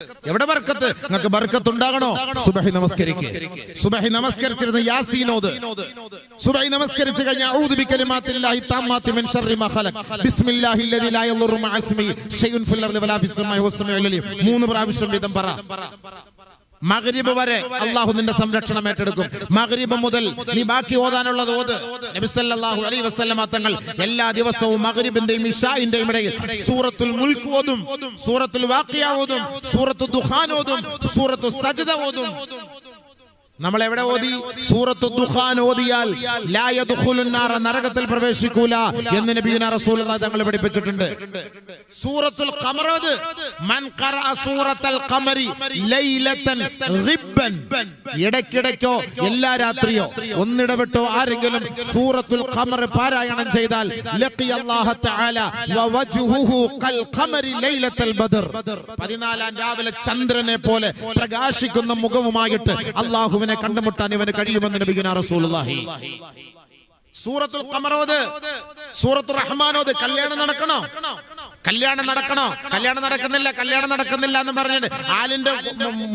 എവിടെ ബർക്കത്ത്? നിങ്ങൾക്ക് ബർക്കത്ത് ഉണ്ടാകണോ? സുബഹി നമസ്കരിക്കുക. സുബഹി നമസ്കരിച്ചിരുന്ന യാസീനോദ്. സുബഹി നമസ്കരിച്ചു കഴിഞ്ഞാൽ അഊദു ബികലിമാത്തില്ലാഹി തമ്മാത്തി മിൻ ശർരി മാ ഖലഖ് ബിസ്മില്ലാഹില്ലദി ലാ യദുറു മഅ ഇസ്മിഹി ശൈഉൻ ഫിൽ അർളി വലാ ഫിസ് സമാഇ വസ്സമീഉൽ അലീം. 3 പ്രാവശ്യം വീതം പറ. മഗ്രിബ് വരെ അല്ലാഹു നിന്റെ സംരക്ഷണം ഏറ്റെടുക്കും. മഗ്രിബ് മുതൽ നീ ബാക്കി ഓതാനുള്ളത് ഓത്. നബി സല്ലല്ലാഹു അലൈഹി വസല്ലമ തങ്ങൾ എല്ലാ ദിവസവും മഗ്രിബിന്റെയും ഇശാഇന്റെയും ഇടയിൽ സൂറത്തുൽ മുൽക്ക് ഓതും, സൂറത്തുൽ വാഖിയ ഓതും, സൂറത്തുൽ ദുഖാൻ ഓതും, സൂറത്തുൽ സജ്ദ ഓതും. നമ്മൾ എവിടെ ഓതി? സൂറത്തുൽ ദുഖാൻ ഓതിയാൽ ലാ യദ്ഖുലുൻ നാറ, നരകത്തിൽ പ്രവേശിക്കൂല എന്ന് നബിയുനാ റസൂലുള്ളാഹി തങ്ങൾ പഠിപ്പിച്ചിട്ടുണ്ട്. സൂറത്തുൽ ഖമർ ഓത്. മൻ ഖറഅ സൂറത്തുൽ ഖമരി ലൈലതൻ ഗിബ്ബൻ, ഇടയ്ക്കിടയ്ക്കോ എല്ലാ രാത്രിയോ ഒന്നിടവിട്ടോ ആരെങ്കിലും സൂറത്തുൽ ഖമർ പാരായണം ചെയ്താൽ ലഖിയല്ലാഹ തആല വവജ്ഹുഹു ഖൽ ഖമരി ലൈലത്തുൽ ബദർ, 14 രാവിലെ ചന്ദ്രനെ പോലെ പ്രകാശിക്കുന്ന മുഖവുമായിട്ട് അല്ലാഹു കണ്ടുമുട്ടാൻ ഇവന് കഴിയുമെന്ന് നബിയുനാ റസൂലുള്ളാഹി. സൂറത്തുൽ ഖമർ ഓത്. സൂറത്തുർ റഹ്മാൻ ഓത്. കല്യാണം നടക്കണോ? കല്യാണം നടക്കണോ? കല്യാണം നടക്കുന്നില്ല, കല്യാണം നടക്കുന്നില്ല എന്ന് പറഞ്ഞിട്ട് ആലിന്റെ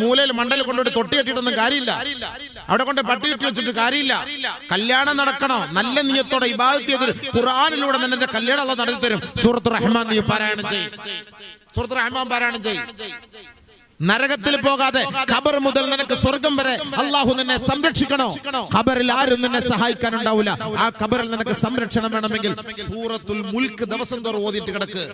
മൂലയിൽ മണ്ടയിൽ കൊണ്ടുപോയി തൊട്ടി കെട്ടിയിട്ടൊന്നും കാര്യമില്ല. അവിടെ കൊണ്ട് പട്ടി കെട്ടി വെച്ചിട്ട് കാര്യമില്ല. കല്യാണം നടക്കണോ? നല്ല നിയത്തോടെ ഇബാദത്ത് ചെയ്ത് ഖുർആനിലൂടെ നിന്റെ കല്യാണം അല്ലാഹു നടത്തി തരും. സൂറത്തുർ റഹ്മാൻ നീ പാരായണം ചെയ്യും. സൂറത്തുർ റഹ്മാൻ പാരായണം ചെയ്യും. നരകത്തിൽ പോകാതെ ഖബർ മുതൽ നിനക്ക് സ്വർഗം വരെ അല്ലാഹു നിന്നെ സംരക്ഷിക്കണോ? ഖബറിൽ ആരും നിന്നെ സഹായിക്കാൻ ഉണ്ടാവില്ല. ആ ഖബറിൽ നിനക്ക് സംരക്ഷണം വേണമെങ്കിൽ സൂറത്തുൽ മുൽക്ക് ദിവസം തോറും ഓതിയിട്ട് കിടക്ക്.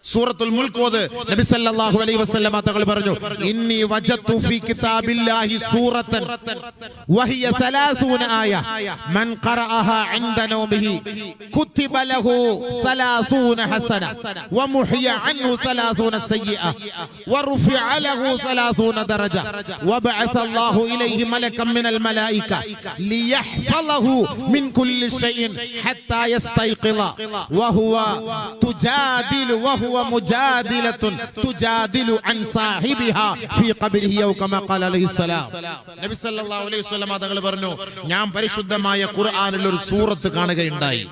സൂറത്തുൽ മുൽക്ക് ഓത്. നബി സല്ലല്ലാഹു അലൈഹി വസല്ലമ തങ്ങൾ പറഞ്ഞു, ഇന്നി വജത്തു ഫീ കിതാബില്ലാഹി സൂറത്തൻ വഹിയ 30 ആയ മൻ ഖറഅഹാ ഇൻദ നൗമിഹി കുതിബ ലഹു 30 ഹസന വമുഹിയ അൻഹു 30 സയ്യിഅ വറുഫിഅ ലഹു 30 ദറജ വബഅസ അല്ലാഹു ഇലൈഹി മലകൻ മിനൽ മലായിക ലിയഹ്ഫളഹു മിൻ കുല്ലി ഷൈഇൻ ഹത്താ യസ്തൈഖിള വഹുവ തുജാദിലു വഹുവ മുജാദിലത്തുൻ തുജാദിലു അൻ സാഹിബിഹാ ഫീ ഖബ്രിഹി ഔ കമാ ഖാല അലൈഹിസ്സലാം. നബി സല്ലല്ലാഹു അലൈഹി വസല്ലം തങ്ങൾ പറഞ്ഞു, ഞാൻ പരിശുദ്ധമായ ഖുർആനിൽ ഒരു സൂറത്ത് കാണുകയുണ്ടായി.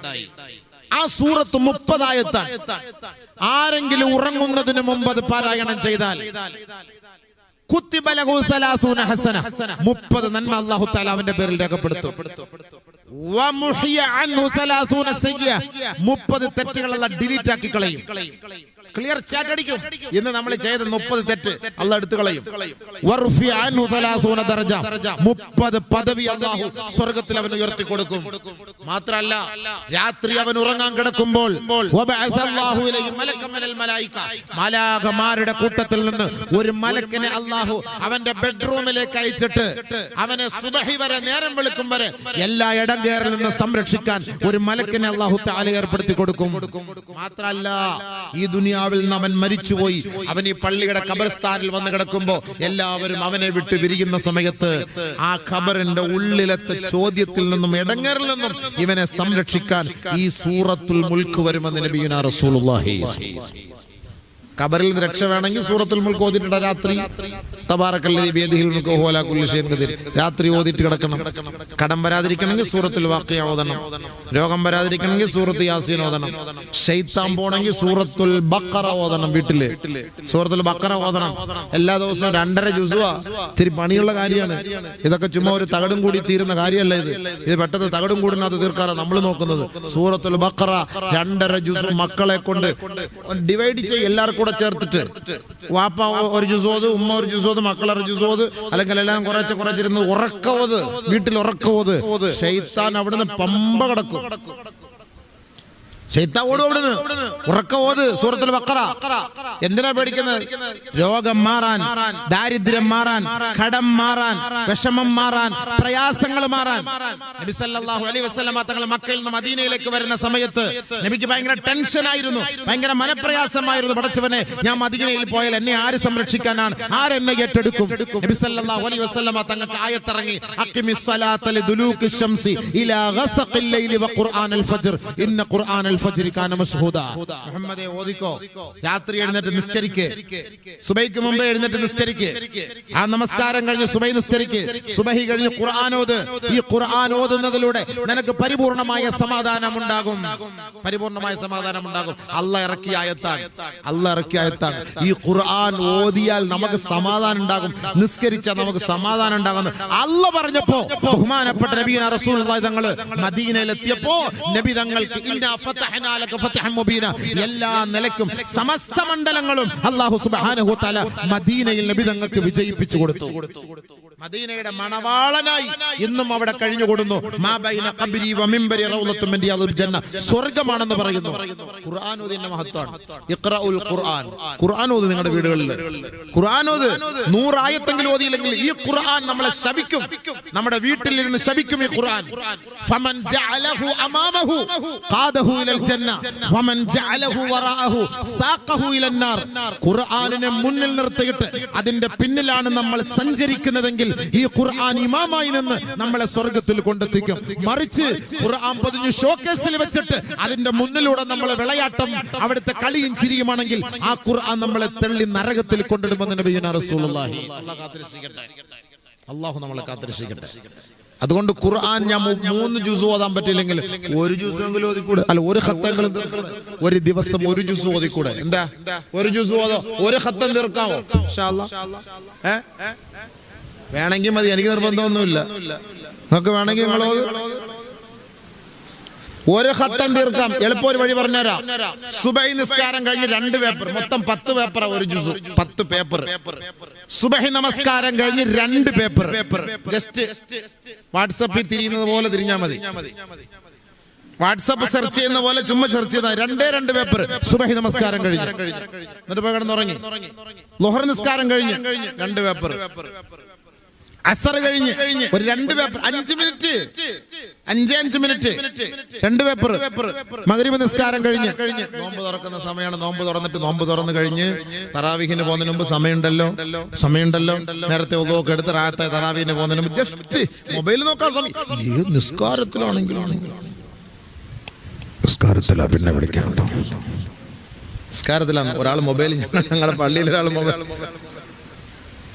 ആ സൂറത്ത് 30 ആയത്താണ്. ആരെങ്കിലും ഉറങ്ങുന്നതിന് മുമ്പ് അത് പാരായണം ചെയ്താൽ കുത്തിബ ലഹു 30 ഹസന, 30 നന്മ അല്ലാഹു തആല അവന്റെ പേരിൽ രേഖപ്പെടുത്തും. വമുഹിയ അൻഹു 30 സയ്യിഅ, 30 തെറ്റുകളെല്ലാം ഡിലീറ്റ് ആക്കി കളയും. ക്ലിയർ ചാറ്റ് അടിക്കും. ഇന്ന് നമ്മൾ ചെയ്ത 30 തെറ്റ് അല്ലാഹു എടുത്തു കളയും. വറുഫിഅ അൻഹു 30 ദറജ, 30 പദവി അല്ലാഹു സ്വർഗ്ഗത്തിൽ അവന് ഉയർത്തി കൊടുക്കും. മാത്രമല്ല, രാത്രി അവൻ ഉറങ്ങാൻ കിടക്കുമ്പോൾ വബഅസ അല്ലാഹു ഇലൈഹി മലകൻ മിനൽ മലായിക, മലാഖമാരുടെ കൂട്ടത്തിൽ നിന്ന് ഒരു മലക്കിനെ അല്ലാഹു അവന്റെ ബെഡ്റൂമിലേക്ക് അയച്ചിട്ട് അവനെ സുബഹി വരെ, നേരം വെളുക്കും വരെ എല്ലാ ഇടങ്കേറിൽ നിന്ന് സംരക്ഷിക്കാൻ ഒരു മലക്കിനെ അല്ലാഹു തആല ഏർപ്പെടുത്തി കൊടുക്കും. മാത്രമല്ല, ഈ ദുനിയാവിൽ നിന്ന് അവൻ മരിച്ചുപോയി, അവൻ ഈ പള്ളിയുടെ ഖബർസ്ഥാനിൽ വന്ന് കിടക്കുമ്പോ എല്ലാവരും അവനെ വിട്ട് പിരിയുന്ന സമയത്ത് ആ ഖബറിന്റെ ഉള്ളിലത്തെ ചോദ്യത്തിൽ നിന്നും ഇടങ്ങേറിൽ നിന്നും ഇവനെ സംരക്ഷിക്കാൻ ഈ സൂറത്തുൽ മുൽക്ക് വരുമെന്ന് നബിയുനാ റസൂലുള്ളാഹി. ഖബറിൽ നിന്ന് രക്ഷ വേണമെങ്കിൽ സൂറത്തുൽ മുൽക്ക് ഓതിയിട്ട് രാത്രി തബാറക്കല്ലദീ ബിയദിഹിൽ മുൽക്കു വഹുവ അലാ കുല്ലി ഷൈഇൻ ഖദീർ രാത്രി ഓതിയിട്ട് കിടക്കണം. കടം വരാതിരിക്കണമെങ്കിൽ സൂറത്തുൽ വാഖിയ ഓതണം. രോഗം വരാതിരിക്കണമെങ്കിൽ സൂറത്ത് യാസീൻ ഓതണം. ശൈത്താൻ പോണെങ്കിൽ സൂറത്തുൽ ബഖറ ഓതണം. വീട്ടില് സൂറത്തുൽ ബഖറ ഓതണം. എല്ലാ ദിവസവും 2.5 ജുസുവാ. ഇത്തിരി പണിയുള്ള കാര്യമാണ്. ഇതൊക്കെ ചുമ്മാ ഒരു തകടും കൂടി തീരുന്ന കാര്യമല്ല. ഇത് പെട്ടെന്ന് തകടും കൂടിനകത്ത് തീർക്കാറാണ് നമ്മൾ നോക്കുന്നത്. സൂറത്തുൽ ബഖറ 2.5 ജുസ് മക്കളെ കൊണ്ട് ഡിവൈഡ് ചെയ്യും. എല്ലാവർക്കും കൂടെ ചേർത്തിട്ട് വാപ്പ ഒരു ജുസോത്, ഉമ്മ ഒരു ജുസോത്, മക്കളൊരു ജുസോത്, അല്ലെങ്കിൽ എല്ലാം കുറച്ചിരുന്ന് ഉറക്കവത്, വീട്ടിൽ ഉറക്കവത്. ശൈത്താൻ അവിടുന്ന് പമ്പ കിടക്കും. സൂറത്തുൽ ബഖറ. എന്തിനാ പേടിക്കുന്നത്? രോഗം മാറാൻ, ദാരിദ്ര്യം മാറാൻ, കടം മാറാൻ, വിഷമം മാറാൻ, പ്രയാസങ്ങൾ മാറാൻ. നബി സല്ലല്ലാഹു അലൈഹി വസല്ലം തങ്ങൾ മക്കയിൽ നിന്ന് മദീനയിലേക്ക് വരുന്ന സമയത്ത് നബിക്ക് ഭയങ്കര ടെൻഷൻ ആയിരുന്നു, ഭയങ്കര മനപ്രയാസമായിരുന്നു. പടച്ചവനെ, ഞാൻ മദീനയിൽ പോയാൽ എന്നെ ആര് സംരക്ഷിക്കാനാണ്? ആരെന്നെ ഏറ്റെടുക്കും? നബി സല്ലല്ലാഹു അലൈഹി വസല്ലം തങ്ങൾക്ക് ആയത്തിറങ്ങി, അഖിമിസ് സ്വലാത്ത ലിദുലൂകി ശംസി ഇലാ ഗസഖിൽ ലൈലി വ ഖുർആനൽ ഫജ്ർ ഇന്ന ഖുർആനൽ الفجر كان مشهودا മുഹമ്മദേ ഓദിക്കോ രാത്രി എഴുന്നേറ്റ് നിസ്കരിക്ക് സുബഹിക്ക് മുമ്പ് എഴുന്നേറ്റ് നിസ്കരിക്ക് ആ നമസ്കാരം കഴിഞ്ഞ് സുബഹി നിസ്കരിക്ക് സുബഹി കഴിഞ്ഞ് ഖുർആൻ ഓത് ഈ ഖുർആൻ ഓതുന്നതിലൂടെ നിനക്ക് പരിപൂർണമായ സമാധാനം ഉണ്ടാകും അല്ലാഹ് ഇറക്കിയ ആയത്താണ് ഈ ഖുർആൻ ഓതിയാൽ നമുക്ക് സമാധാനം ഉണ്ടാകും നിസ്കരിച്ചാൽ നമുക്ക് സമാധാനം ഉണ്ടാകും അല്ലാഹ് പറഞ്ഞപ്പോ ബഹുമാനപ്പെട്ട നബിയുനാ റസൂലുള്ളാഹി തങ്ങൾ മദീനയിൽ എത്തിയപ്പോ നബി തങ്ങൾക്ക് ഇന്നാ ഫതഹ്നാ ലക ഫതഹൻ മുബീന എല്ലാ നിലയ്ക്കും സമസ്ത മണ്ഡലങ്ങളും അല്ലാഹു സുബ്ഹാനഹു വ തആല മദീനയിൽ നബി തങ്ങൾക്ക് വിജയിപ്പിച്ചു കൊടുത്തു മദീനയുടെ മണവാളനായി ഇന്നും അവിടെ കഴിഞ്ഞുകൊടുന്നു മാ ബൈന ഖബ്രി വ മിംബരി റൗളത്തും മിൻ റിയാദിൽ ജന്ന സ്വർഗ്ഗമാണെന്ന് പറയുന്നു ഖുർആൻ ഓതിന്റെ മഹത്വമാണ് ഇഖ്റഉൽ ഖുർആൻ ഓതി നിങ്ങളുടെ വീടുകളിൽ ഖുർആൻ ഓതി 100 ആയത്തെങ്കിലും ഓതിയില്ലെങ്കിൽ ഈ ഖുർആൻ നമ്മളെ ശപിക്കും നമ്മുടെ വീട്ടിൽ ഇരുന്ന് ശപിക്കും ഈ ഖുർആൻ ഫമൻ ജഅലഹു അമാമഹു ഖാദഹു ഇലൽ ജന്ന വമൻ ജഅലഹു വറാഅഹു സാഖഹു ഇലൻ നാർ ഖുർആനിനെ മുന്നിൽ നിർത്തിയിട്ട് അതിന്റെ പിന്നിലാണ് നമ്മൾ സഞ്ചരിക്കുന്നതെങ്കിൽ ഈ ഖുർആൻ ഇമാമായി നിന്ന് നമ്മളെ സ്വർഗ്ഗത്തിൽ കൊണ്ടെത്തിക്കും മറിച്ച് ഖുർആൻ പൊതിഞ്ഞ് ഷോക്കേസിൽ വെച്ചിട്ട് അതിന്റെ മുന്നിലൂടെ നമ്മളെ വിളയാട്ടം അവിടുത്തെ കളിയും ചിരിയുമാണെങ്കിൽ ആ ഖുർആൻ നമ്മളെ തള്ളി നരകത്തിൽ കൊണ്ടിടുമെന്ന് നബിയുനാ റസൂലുള്ളാഹി അല്ലാഹു നമ്മളെ കാത്തിരക്ഷിക്കട്ടെ അതുകൊണ്ട് ഖുർആൻ ഞാൻ 3 ജുസ് ഓതാൻ പറ്റില്ലെങ്കിൽ ഒരു ജുസെങ്കിലും ഓതിക്കൂടെ അല്ല ഒരു ഖത്തെങ്കിലും ഒരു ദിവസം ഒരു ജുസ് ഓതിക്കൂടെ എന്താ ഒരു ജുസ് ഓതോ ഒരു ഖത്തം തീർക്കാമോ ഇൻഷാ അല്ലാഹ് വേണമെങ്കിൽ മതി എനിക്ക് നിർബന്ധമൊന്നുമില്ല നിങ്ങൾക്ക് വേണമെങ്കിൽ നിങ്ങൾ ഒരു ഖത്തം തീർക്കാം എളുപ്പം ഒരു വഴി പറഞ്ഞുതരാം സുബഹി നിസ്കാരം കഴിഞ്ഞ് 2 പേപ്പർ മൊത്തം 10 പേപ്പർ ഒരു ജുസ് 10 പേപ്പർ സുബഹി നമസ്കാരം കഴിഞ്ഞ് 2 പേപ്പർ ജസ്റ്റ് വാട്സാപ്പിൽ തിരിയുന്നത് പോലെ തിരിഞ്ഞാൽ മതി വാട്സാപ്പ് സെർച്ച് ചെയ്യുന്ന പോലെ ചുമ്മാ സെർച്ച് ചെയ്താൽ 2 പേപ്പർ സുബഹി നമസ്കാരം കഴിഞ്ഞ് എന്നിട്ട് പോയി കിടന്നുറങ്ങി ളുഹർ നിസ്കാരം കഴിഞ്ഞ് 2 പേപ്പർ അസർ കഴിഞ്ഞ് ഒരു 2 പേപ്പർ 5 മിനിറ്റ് 5 മിനിറ്റ് 2 പേപ്പർ മഗ്രിബ് നിസ്കാരം കഴിഞ്ഞ് നോമ്പ് തുറക്കുന്ന സമയമാണ് നോമ്പ് തുറന്നിട്ട് നോമ്പ് തുറന്നു കഴിഞ്ഞ് തറാവീഹിന് പോകുന്നതിന് മുമ്പ് സമയമുണ്ടല്ലോ നേരത്തെ ഒതുവൊക്കെ എടുത്ത് റായത്തെ തറാവീഹിന് പോകുന്നതിന് മുമ്പ് ജസ്റ്റ് മൊബൈൽ നോക്കാൻ സമയം ഏത് നിസ്കാരത്തിലാണെങ്കിലും നിസ്കാരത്തിലാ പിന്നെ വിളിക്കാനുണ്ടോ നിസ്കാരത്തിലാണ് ഒരാൾ മൊബൈൽ ഞങ്ങളുടെ പള്ളിയിൽ ഒരാൾ മൊബൈൽ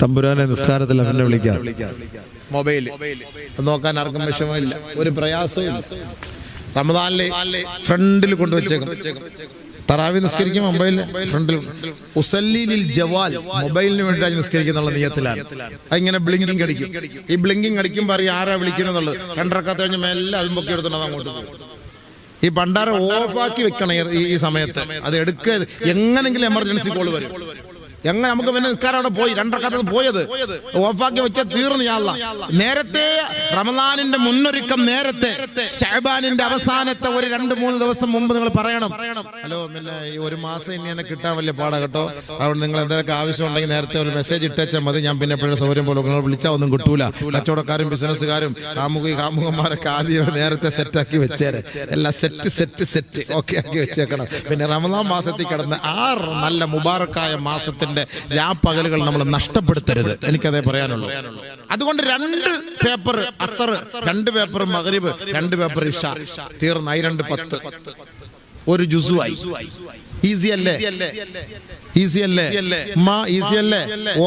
തമ്പുരാനെ നിസ്കാരത്തിൽ അവനെ വിളിക്കാം മൊബൈൽ നോക്കാൻ ആർക്കും വിഷമമില്ല ഒരു പ്രയാസവും റമദാനിലെ ഫ്രണ്ടിൽ കൊണ്ടുവച്ചേക്കും തറാവി നിസ്കരിക്കും മൊബൈൽ ഫ്രണ്ടിൽ ഉസല്ലിലിൽ ജവാൽ മൊബൈലിന് വേണ്ടി നിസ്കരിക്കുന്നുള്ള നിയത്തിലാണ് അതിങ്ങനെ ബ്ലിങ്കിങ് അടിക്കും ഈ ബ്ലിങ്കിങ് അടിക്കുമ്പോൾ അറിയാം ആരാ വിളിക്കുന്നുള്ളത് 2 റക്അത്ത് കഴിഞ്ഞ് മെല്ലെ അതും പൊക്കി എടുത്തിട്ട് അങ്ങോട്ട് പോകും ഈ ഭണ്ഡാരം ഓഫാക്കി വെക്കണം ഈ സമയത്ത് അത് എടുക്കുക എങ്ങനെങ്കിലും എമർജൻസി കോൾ വരും എങ്ങനെ നമുക്ക് പിന്നെ നിസ്കാരം അവിടെ പോയി 2 റക്അത്ത് പോയത് ഓഫാക്കി വെച്ചാൽ തീർന്നു യാ അല്ലാഹ് നേരത്തെ റമളാനിന്റെ മുന്നൊരുക്കം നേരത്തെ ശഅബാനിന്റെ അവസാനത്തെ ഒരു 2-3 ദിവസം മുമ്പ് നിങ്ങൾ പറയണം ഹലോ പിന്നെ ഈ ഒരു മാസം ഇനി എന്നെ കിട്ടാൻ വലിയ പാടാ കേട്ടോ അതുകൊണ്ട് നിങ്ങൾ എന്തെങ്കിലും ആവശ്യം ഉണ്ടെങ്കിൽ നേരത്തെ ഒരു മെസ്സേജ് ഇട്ടേച്ചാൽ മതി ഞാൻ പിന്നെ എപ്പോഴും സൗകര്യം പോലെ നിങ്ങൾ വിളിച്ചാൽ ഒന്നും കിട്ടൂല കച്ചവടക്കാരും ബിസിനസ്സുകാരും കാമുകന്മാരൊക്കെ ആദ്യം നേരത്തെ സെറ്റാക്കി വെച്ചേരെ എല്ലാം സെറ്റ് ഓക്കെ ആക്കി വെച്ചേക്കണം പിന്നെ റമളാൻ മാസത്തിൽ കിടന്ന് ആ നല്ല മുബാറക്കായ മാസത്തിൽ രാപ്പകലുകൾ നമ്മൾ നഷ്ടപ്പെടുത്തരുത് എനിക്കതേ പറയാനുള്ളൂ അതുകൊണ്ട് 2 പേപ്പർ അസർ 2 പേപ്പർ മഗ്രിബ് 2 പേപ്പർ ഇശ തീർന്നായി 2-10 ഒരു ജുസുആയി ഈസി അല്ലേ ഈസി അല്ലേ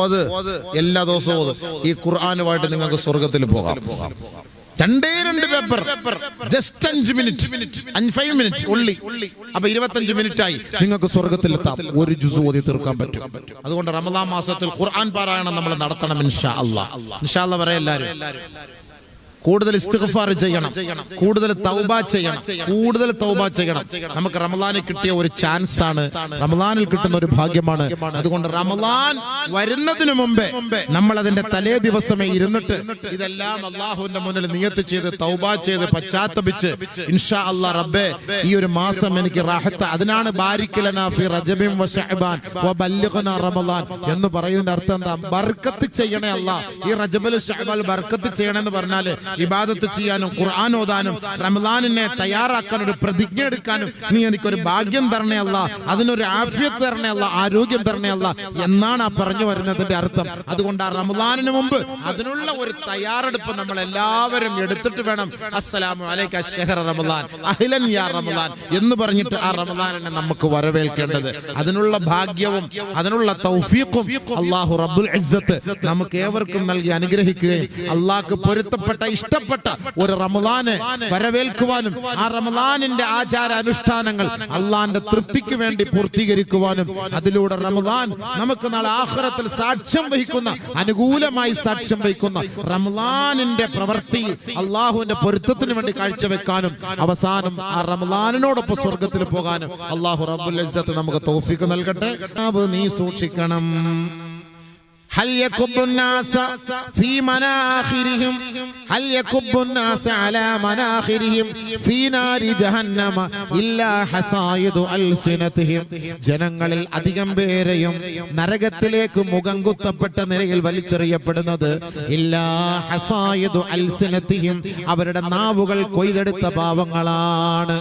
ഓത് എല്ലാ ദിവസവും ഓത് ഈ ഖുർആനുമായിട്ട് നിങ്ങൾക്ക് സ്വർഗ്ഗത്തിൽ പോകാം 2 പേപ്പർ ജസ്റ്റ് 5 മിനിറ്റ് 5 മിനിറ്റ് ഉള്ളി അപ്പൊ 25 മിനിറ്റ് ആയി നിങ്ങൾക്ക് സ്വർഗ്ഗത്തിൽ എത്താം ഒരു ജുസ് ഓതി തീർക്കാൻ പറ്റും അതുകൊണ്ട് റമദാൻ മാസത്തിൽ ഖുർആൻ പാരായണം നമ്മൾ നടത്തണം ഇൻഷാ അല്ലാഹ് പറയാം എല്ലാവരും കൂടുതൽ ഇസ്തിഗ്ഫാർ ചെയ്യണം കൂടുതൽ തൗബ ചെയ്യണം നമുക്ക് റമളാനിൽ കിട്ടിയ ഒരു ചാൻസ് ആണ് റമളാനിൽ കിട്ടുന്ന ഒരു ഭാഗ്യമാണ് അതുകൊണ്ട് റമളാൻ വരുന്നതിന് മുമ്പേ നമ്മൾ അതിന്റെ തലേ ദിവസമേ ഇരുന്നിട്ട് ഇതെല്ലാം അല്ലാഹുവിന്റെ മുന്നിൽ നിയത്ത് ചെയ്ത് തൗബ ചെയ്ത് പശ്ചാത്തപിച്ച് ഇൻഷാ അല്ലാഹ് റബ്ബേ ഈ ഒരു മാസം എനിക്ക് റാഹത്ത് അതിനാണ് ബാരിക് ലനാ ഫി റജബിൻ വ ശഅബാൻ വ ബല്ലിഗ്നാ റമളാൻ എന്ന് പറയുന്നതിന്റെ അർത്ഥം എന്താ ബർക്കത്ത് ചെയ്യണേ അല്ലാഹ് ഈ റജബിൽ ശഅബാൻ ബർക്കത്ത് ചെയ്യണേ എന്ന് പറഞ്ഞാൽ ഇബാദത്ത് ചെയ്യാനും ഖുർആൻ ഓതാനും റമദാനിനെ തയ്യാറാക്കാൻ ഒരു പ്രതിജ്ഞ എടുക്കാനും നീ എനിക്കൊരു ഭാഗ്യം തരണേ അല്ല, അതിനൊരു ആഫിയത്ത് തരണേ അല്ല, ആരോഗ്യം തരണേ അല്ല എന്നാണ് ആ പറഞ്ഞു വരുന്നതിന്റെ അർത്ഥം. അതുകൊണ്ട് ആ റമദാനിന് മുമ്പ് അതിനുള്ള ഒരു തയ്യാറെടുപ്പ് നമ്മൾ എല്ലാവരും എടുത്തിട്ട് വേണം അസ്സലാമു അലൈക ശഹ്റ റമദാൻ അഹ്ലൻ യാ റമദാൻ എന്ന് പറഞ്ഞിട്ട് ആ റമദാനിനെ നമുക്ക് വരവേൽക്കേണ്ടത്. അതിനുള്ള ഭാഗ്യവും അതിനുള്ള തൗഫീഖും അല്ലാഹു റബ്ബുൽ ഇസ്സത്ത് നമുക്ക് ഏവർക്കും നൽകി അനുഗ്രഹിക്കുകയും അല്ലാഹ്ക്ക് പൊരുത്തപ്പെട്ട ഇഷ്ടപ്പെട്ട ഒരു റമദാനെ വരവേൽക്കുവാനും ആ റമദാനിന്റെ ആചാര അനുഷ്ഠാനങ്ങൾ അള്ളാന്റെ തൃപ്തിക്ക് വേണ്ടി പൂർത്തീകരിക്കുവാനും അതിലൂടെ റമദാൻ നമുക്ക് നാളെ ആഖിറത്തിൽ സാക്ഷ്യം വഹിക്കുന്ന, അനുകൂലമായി സാക്ഷ്യം വഹിക്കുന്ന റമദാനിന്റെ പ്രവൃത്തി അള്ളാഹുവിന്റെ പൊരുത്തത്തിന് വേണ്ടി കാഴ്ചവെക്കാനും അവസാനം ആ റമദാനിനോടൊപ്പം സ്വർഗത്തിൽ പോകാനും അള്ളാഹു റബ്ബുൽ ഇസ്സത്ത് നമുക്ക് തൗഫീഖ് നൽകട്ടെ. നീ സൂക്ഷിക്കണം. هل يكب الناس في مناخرهم هل يكب الناس على مناخرهم في نار جهنم إلا حصائد ألسنتهم. ജനങ്ങളിൽ അധികം പേരെയും നരകത്തിലേക്ക് മുഖം കുത്തപ്പെട്ട നിലയിൽ വലിച്ചെറിയപ്പെടുന്നത് ഇല്ലാ ഹസായിദു അൽസിനതിഹിം, അവരുടെ നാവുകൾ കൊയ്തെടുത്ത പാവങ്ങളാണ്.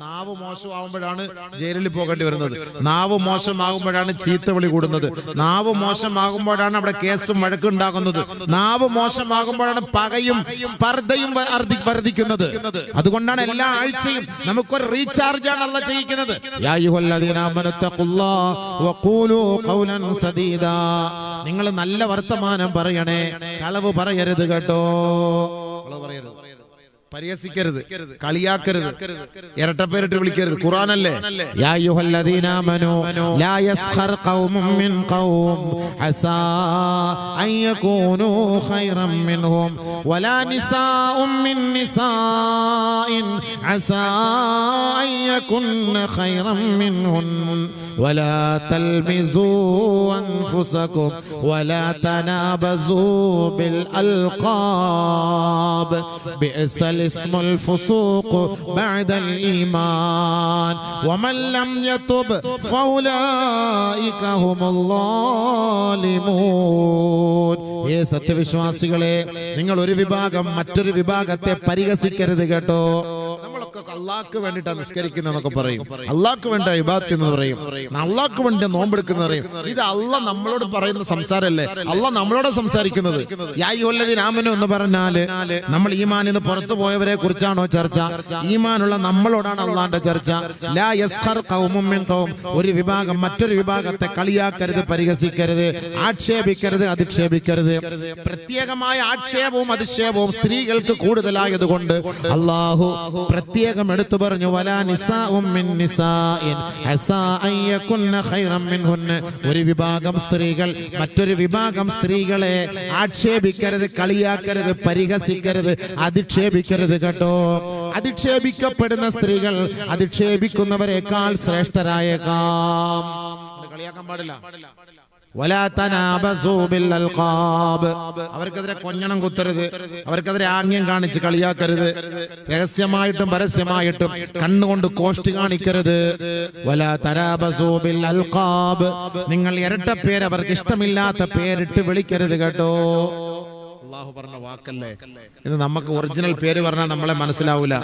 നാവ് മോശമാകുമ്പോഴാണ് ജയിലിൽ പോകേണ്ടി വരുന്നത്, നാവ് മോശമാകുമ്പോഴാണ് ചീത്തവിളി കൂടുന്നത്, നാവ് മോശമാകുമ്പോഴാണ് അവിടെ കേസും വഴക്കുണ്ടാകുന്നത്, നാവ് മോശമാകുമ്പോഴാണ് പകയും സ്പർദ്ധയും വർദ്ധിക്കുന്നത്. അതുകൊണ്ടാണ് എല്ലാ ആഴ്ചയും നമുക്കൊരു റീചാർജ് ആണ് അല്ലാഹ് ചെയ്യിക്കുന്നത്. യാ അയ്യുഹല്ലദീന ആമനു തഖുല്ലാഹ വഖൂലൂ ഖൗലൻ സദീദാ. നിങ്ങൾ നല്ല വർത്തമാനം പറയണേ, കളവ് പറയരുത് കേട്ടോ. കളവ് പറയരുത്, പരിഹസിക്കരുത്, കളിയാക്കരുത്, ഇരട്ടപ്പേരിട്ട് വിളിക്കരുത്. ഖുർആനല്ലേ? യാ അയ്യുഹല്ലദീന ആമനൂ ലാ യസ്ഖർ ഖൗമും മിൻ ഖൗം അസാ അൻ യകൂനൂ ഖൈറൻ മിൻഹും വലാ നിസാഉം മിൻ നിസാഇൻ അസാ അൻ യകുന്ന ഖൈറൻ മിൻഹുൻ വലാ തൽമിസൂ അൻഫുസകും വലാ തനാബസൂ ബിൽ അൽഖാബ് ബിഅസ اسم الفسوق بعد الإيمان ومن لم يتب فأولئك هم الظالمون. ഏ സത്യവിശ്വാസികളെ, നിങ്ങൾ ഒരു വിഭാഗം മറ്റൊരു വിഭാഗത്തെ പരിഹസിക്കരുത് കേട്ടോ. നമ്മളൊക്കെ അള്ളാഹ്ക്ക് വേണ്ടിയിട്ടാണ് നിസ്കരിക്കുന്നതെന്നൊക്കെ പറയും, അള്ളാഹ്ക്ക് വേണ്ട ഇബാദത്ത് എന്ന് പറയും, അള്ളാഹ്ക്ക് വേണ്ടി നോമ്പെടുക്കുന്ന പറയും. ഇത് അള്ളാഹ് നമ്മളോട് പറയുന്ന സംസാരമല്ലേ, അള്ളാഹ് നമ്മളോട് സംസാരിക്കുന്നത്. യാ അയ്യുഹല്ലദീന ആമനു എന്ന് പറഞ്ഞാല് നമ്മൾ ഈമാനിൽ നിന്ന് പുറത്തു പോയവരെ കുറിച്ചാണോ ചർച്ച? ഈമാനുള്ള നമ്മളോടാണ് അള്ളാന്റെ ചർച്ച. ലാ യസ്ഖർ ഖൗമും മിൻ ഖൗം, ഒരു വിഭാഗം മറ്റൊരു വിഭാഗത്തെ കളിയാക്കരുത്, പരിഹസിക്കരുത്, ആക്ഷേപിക്കരുത്, അധിക്ഷേപിക്കരുത്. പ്രത്യേകമായ ആക്ഷേപവും അധിക്ഷേപവും സ്ത്രീകൾക്ക് കൂടുതലായതുകൊണ്ട് അല്ലാഹു പ്രത്യേകം എടുത്തു പറഞ്ഞു, വലാ നിസാഉം മിൻ നിസാഇൻ അസാ അൻ യകുന്ന ഖൈറൻ മിൻഹുന്ന. ഒരു വിഭാഗം സ്ത്രീകൾ മറ്റൊരു വിഭാഗം സ്ത്രീകളെ ആക്ഷേപിക്കരുത്, കളിയാക്കരുത്, പരിഹസിക്കരുത്, അധിക്ഷേപിക്കരുത് കേട്ടോ. അധിക്ഷേപിക്കപ്പെടുന്ന സ്ത്രീകൾ അധിക്ഷേപിക്കുന്നവരെക്കാൾ ശ്രേഷ്ഠരായേക്കാം. കളിയാക്കാൻ പാടില്ല. വലാ തനാബസൂ ബിൽ അൽഖാബ്, അവർക്കെതിരെ കൊഞ്ഞണം കുത്തരുത്, അവർക്കെതിരെ ആംഗ്യം കാണിച്ച് കളിയാക്കരുത്, രഹസ്യമായിട്ടും പരസ്യമായിട്ടും കണ്ണുകൊണ്ട് കോഷ്ടി കാണിക്കരുത്. വലാ തനാബസൂ ബിൽ അൽഖാബ്, നിങ്ങൾ ഇരട്ട പേര് അവർക്ക് ഇഷ്ടമില്ലാത്ത പേരിട്ട് വിളിക്കരുത് കേട്ടോ. അള്ളാഹു പറഞ്ഞ വാക്കല്ലേ ഇത്. നമുക്ക് ഒറിജിനൽ പേര് പറഞ്ഞാൽ നമ്മളെ മനസ്സിലാവൂല.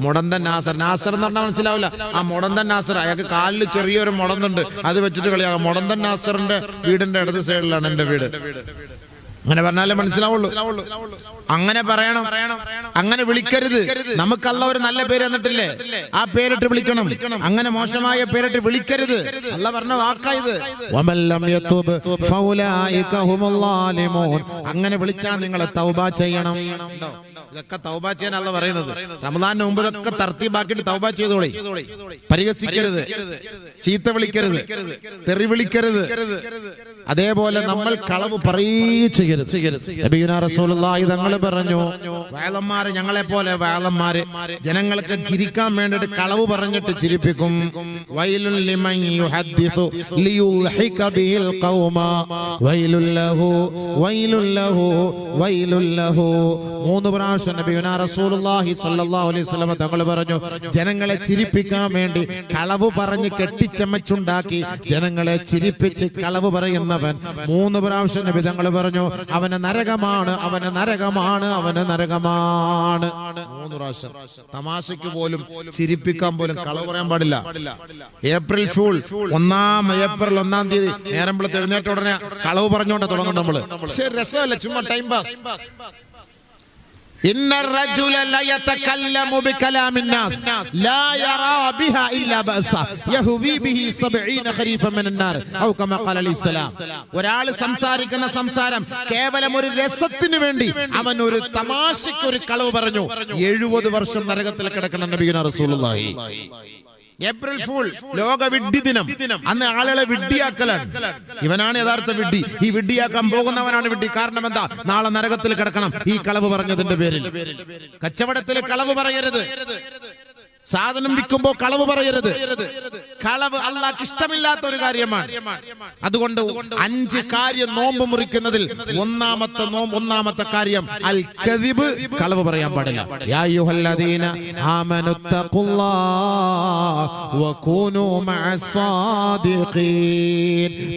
മുടന്തൻ നാസർ, നാസർ എന്ന് പറഞ്ഞാൽ മനസ്സിലാവില്ല. ആ മുടന്തൻ നാസർ, അയാൾക്ക് കാലിൽ ചെറിയൊരു മുടന്തുണ്ട്, അത് വെച്ചിട്ട് കളിയാകാം. മുടന്തൻ നാസറിന്റെ വീടിന്റെ ഇടത് സൈഡിലാണ് എന്റെ വീട്, അങ്ങനെ പറഞ്ഞാലേ മനസ്സിലാവുള്ളൂ. അങ്ങനെ പറയണം, അങ്ങനെ വിളിക്കരുത്. നമുക്ക് അല്ലാഹ് ഒരു നല്ല പേര് തന്നിട്ടില്ലേ, ആ പേരിട്ട് വിളിക്കണം. അങ്ങനെ മോശമായ പേരിട്ട് വിളിക്കരുത്. അല്ലാഹ് പറഞ്ഞ വാക്കായത്. അങ്ങനെ വിളിച്ചാൽ നിങ്ങൾ തൗബ ചെയ്യണം. ഇതൊക്കെ തൗബ ചെയ്യാൻ അല്ലാഹ് പറയുന്നത്. റമദാനിന് മുമ്പ് ഇതൊക്കെ തർത്തീബാക്കിയിട്ട് തൗബ ചെയ്തോളി. പരിഹസിക്കരുത്, ചീത്ത വിളിക്കരുത്, തെറി വിളിക്കരുത്. അതേപോലെ നമ്മൾ കളവ് പറയിച്ചരുത്. നബിയുനാ റസൂലുള്ളാഹി തങ്ങൾ പറഞ്ഞു, വയലന്മാര് ഞങ്ങളെ പോലെ വയലന്മാര് ജനങ്ങൾക്ക് ചിരിക്കാൻ വേണ്ടിട്ട് കളവ് പറഞ്ഞിട്ട് ചിരിപ്പിക്കും. വൈലുൽ ലിമൻ യുഹദ്ദിസു ലിയുൽഹിക ബിൽ ഖൗമ വൈലുൽ ലഹു വൈലുൽ ലഹു വൈലുൽ ലഹു. 3 പ്രാവശ്യം നബിയുനാ റസൂലുള്ളാഹി സ്വല്ലല്ലാഹു അലൈഹി വസല്ലം തങ്ങൾ പറഞ്ഞു, ജനങ്ങളെ ചിരിപ്പിക്കാൻ വേണ്ടി കളവ് പറഞ്ഞ് കെട്ടിച്ചമച്ചുണ്ടാക്കി ജനങ്ങളെ ചിരിപ്പിച്ച് കളവ് പറയുന്ന പറയുന്നവൻ 3 പ്രാവശ്യം നബി തങ്ങൾ പറഞ്ഞു അവന് നരകമാണ്, അവന് നരകമാണ്, അവന് നരകമാണ്. 3 പ്രാവശ്യം. തമാശയ്ക്ക് പോലും ചിരിപ്പിക്കാൻ പോലും കളവ് പറയാൻ പാടില്ല. ഏപ്രിൽ ഫൂൾ, ഏപ്രിൽ 1-ാം തീയതി നേരം വെളുത്ത് എഴുന്നേറ്റ ഉടനെ കളവ് പറഞ്ഞുകൊണ്ട് തുടങ്ങും നമ്മള്. പക്ഷെ രസമല്ല, ചുമ്മാ ടൈം പാസ്. إن الرجل لا يتكلم بكلام الناس لا يرى بها إلا بأسا يهوي به 70 خريفا من النار أو كما قال عليه السلام. ഒരാൾ സംസാരിക്കുന്ന സംസാരം കേവലം ഒരു രസത്തിന് വേണ്ടി അവൻ ഒരു തമാശയ്ക്ക് ഒരു കളവ് പറഞ്ഞു 70 വർഷം നരകത്തിൽ കിടക്കുന്ന നബിയുനാ റസൂലുള്ളാഹി. ഏപ്രിൽ ഫൂൾ, ലോക വിഡ്ഢി ദിനം. അന്ന് ആളുകളെ വിഡ്ഢിയാക്കലാണ്. ഇവനാണ് യഥാർത്ഥ വിഡ്ഢി. ഈ വിഡ്ഢിയാക്കാൻ പോകുന്നവനാണ് വിഡ്ഢി. കാരണം എന്താ? നാളെ നരകത്തിൽ കിടക്കണം ഈ കളവ് പറഞ്ഞതിന്റെ പേരിൽ. കച്ചവടത്തിൽ കളവ് പറയരുത്. സാധനം വിൽക്കുമ്പോ കളവ് പറയരുത്. കളവ് അല്ലാഹ്ക്ക് ഇഷ്ടമില്ലാത്ത ഒരു കാര്യമാണ്. അതുകൊണ്ട് 5 കാര്യം നോമ്പ് മുറിക്കുന്നതിൽ ഒന്നാമത്തെ കാര്യം അൽ കദിബ്, കളവ് പറയാൻ പാടില്ല. യാ അയ്യുഹല്ലദീന ആമനുത്തഖുല്ലാഹ വകൂനൂ മഅസ്സാദിഖീൻ.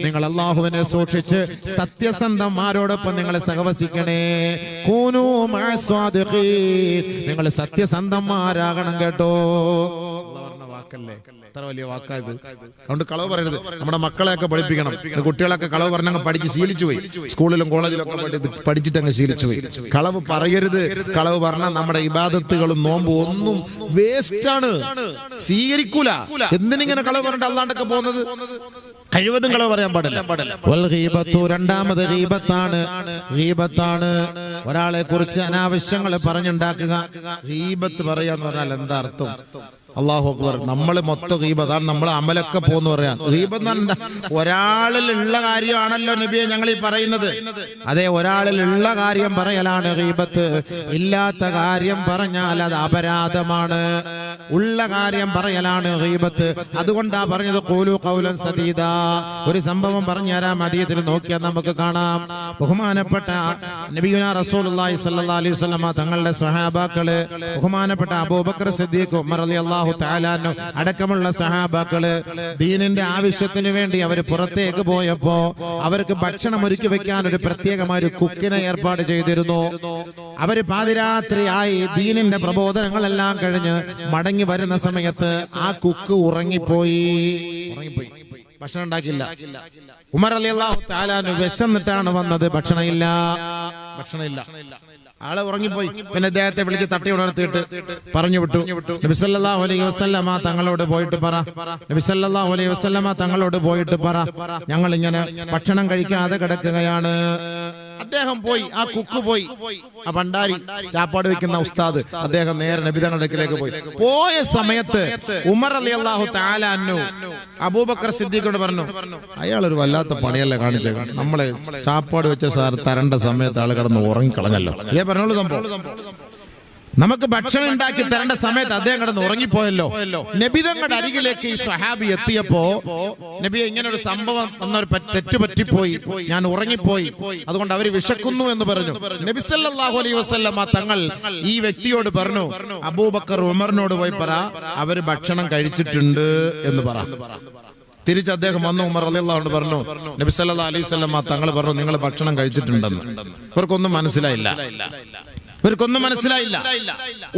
നിങ്ങൾ അല്ലാഹുവിനെ സൂക്ഷിച്ച് സത്യസന്ധന്മാരോടൊപ്പം നിങ്ങൾ സഹവസിക്കണേ. കൂനൂ മഅസ്സാദിഖീൻ, നിങ്ങൾ സത്യസന്ധന്മാരാകണം കേട്ടോ. വാക്കല്ലേ, എത്ര വലിയ വാക്കായത്. അതുകൊണ്ട് കളവ് പറയരുത്. നമ്മുടെ മക്കളെയൊക്കെ പഠിപ്പിക്കണം. കുട്ടികളൊക്കെ കളവ് പറഞ്ഞങ്ങ് പഠിച്ച് ശീലിച്ചു പോയി. സ്കൂളിലും കോളേജിലും ഒക്കെ പഠിച്ചിട്ടങ്ങ് ശീലിച്ചു പോയി. കളവ് പറയരുത്. കളവ് പറഞ്ഞാൽ നമ്മുടെ ഇബാദത്തുകളും നോമ്പും ഒന്നും വേസ്റ്റ് ആണ്, സ്വീകരിക്കൂല. എന്തിനിങ്ങനെ കളവ് പറഞ്ഞിട്ട് അല്ലാണ്ടൊക്കെ പോകുന്നത്? കഴിവതും കളവ് പറയാൻ പാടില്ല. രണ്ടാമത് ഗീബത്താണ്. ഒരാളെ കുറിച്ച് അനാവശ്യങ്ങൾ പറഞ്ഞുണ്ടാക്കുക. ഗീബത്ത് പറയാന്ന് പറഞ്ഞാൽ എന്താ അർത്ഥം? അല്ലാഹു അക്ബർ. നമ്മൾ മൊത്തം ഗീബത്ത്, അതാണ് നമ്മളെ അമലൊക്കെ പോന്ന് പറയാൻ. ഗീബത്ത് എന്താ? ഒരാളിൽ ഉള്ള കാര്യമാണല്ലോ നബിയെ ഞങ്ങൾ ഈ പറയുന്നത്. അതെ, ഒരാളിൽ ഉള്ള കാര്യം പറയലാണ് ഗീബത്ത്. ഇല്ലാത്ത കാര്യം പറഞ്ഞാൽ അത് അപരാധമാണ്. ഉള്ള കാര്യം പറയലാണ് ഗീബത്ത്. അതുകൊണ്ടാ പറഞ്ഞത് ഖൂലു ഖൗലൻ സദീദാ. ഒരു സംഭവം പറഞ്ഞു തരാം. ഹദീസിൽ നോക്കിയാൽ നമുക്ക് കാണാം. ബഹുമാനപ്പെട്ട നബിയുനാ റസൂലുള്ളാഹി സ്വല്ലല്ലാഹു അലൈഹി വസല്ലമ തങ്ങളുടെ സ്വഹാബാക്കള്, ബഹുമാനപ്പെട്ട അബൂബക്കർ സിദ്ദീഖ്, ഉമർ റളിയല്ലാഹു തആല അൻഹു അടക്കമുള്ള സ്വഹാബാക്കള് ദീനിന്റെ ആവശ്യത്തിന് വേണ്ടി അവർ പുറത്തേക്ക് പോയപ്പോ അവർക്ക് ഭക്ഷണം ഒരുക്കി വെക്കാൻ ഒരു പ്രത്യേകമായ ഒരു കുക്കിനെ ഏർപ്പാട് ചെയ്തിരുന്നു. അവര് പാതിരാത്രിയായി ദീനിന്റെ പ്രബോധനങ്ങളെല്ലാം കഴിഞ്ഞ് മടങ്ങി വരുന്ന സമയത്ത് ആ കുക്ക് ഉറങ്ങിപ്പോയി. ഭക്ഷണം ഉണ്ടാക്കില്ല. ഉമർ റളിയല്ലാഹു തആല അൻഹു വിശന്നിട്ടാണ് വന്നത്. ഭക്ഷണമില്ല. ആളെ ഉറങ്ങിപ്പോയി. പിന്നെ അദ്ദേഹത്തെ വിളിച്ച് തട്ടി ഉണർത്തിയിട്ട് പറഞ്ഞു വിട്ടു. നബി സല്ലല്ലാഹു അലൈഹി വസല്ലമ തങ്ങളോട് പോയിട്ട് പറ, നബി സല്ലല്ലാഹു അലൈഹി വസല്ലമ തങ്ങളോട് പോയിട്ട് പറ, ഞങ്ങൾ ഇങ്ങനെ ഭക്ഷണം കഴിക്കാതെ കിടക്കുകയാണ്. അദ്ദേഹം പോയി. ആ കുക്ക് പോയി. ആ ഭണ്ഡാരി, ചാപ്പാട് വെക്കുന്ന ഉസ്താദ്, അദ്ദേഹം നേരെ നബി തങ്ങളുടെ അടുക്കലേക്ക് പോയി. പോയ സമയത്ത് ഉമർ റളിയല്ലാഹു തആല അൻഹു അബൂബക്കർ സിദ്ദീഖിനോട് പറഞ്ഞു, അയാൾ ഒരു വല്ലാത്ത പണിയല്ലേ കാണിച്ചത്. നമ്മളെ ചാപ്പാട് വെച്ച സാർ തരേണ്ട സമയത്ത് ആൾ കിടന്ന് ഉറങ്ങിക്കളഞ്ഞല്ലോ. അതേ പറഞ്ഞോളൂ സംഭവം. നമുക്ക് ഭക്ഷണം ഉണ്ടാക്കി തരേണ്ട സമയത്ത് അദ്ദേഹം കിടന്ന് ഉറങ്ങിപ്പോയല്ലോ. നബി തങ്ങളുടെ അരികിലേക്ക് ഈ സ്വഹാബി എത്തിയപ്പോ, നബിയെ ഇങ്ങനെ ഒരു സംഭവം എന്നൊരു തെറ്റ് പറ്റിപ്പോയി, ഞാൻ ഉറങ്ങിപ്പോയി, അതുകൊണ്ട് അവര് വിശക്കുന്നു എന്ന് പറഞ്ഞു. നബി സല്ലല്ലാഹു അലൈഹി വസല്ലമ തങ്ങൾ ഈ വ്യക്തിയോട് പറഞ്ഞു, അബൂബക്കർ ഉമറിനോട് പോയി പറ, അവര് ഭക്ഷണം കഴിച്ചിട്ടുണ്ട് എന്ന് പറ. തിരിച്ച് അദ്ദേഹം വന്നു ഉമർ റളിയല്ലാഹു അൻഹു പറഞ്ഞു, നബി സല്ലല്ലാഹു അലൈഹി വസല്ലമ തങ്ങൾ പറഞ്ഞു നിങ്ങൾ ഭക്ഷണം കഴിച്ചിട്ടുണ്ടെന്ന്. ഇവർക്കൊന്നും മനസ്സിലായില്ല.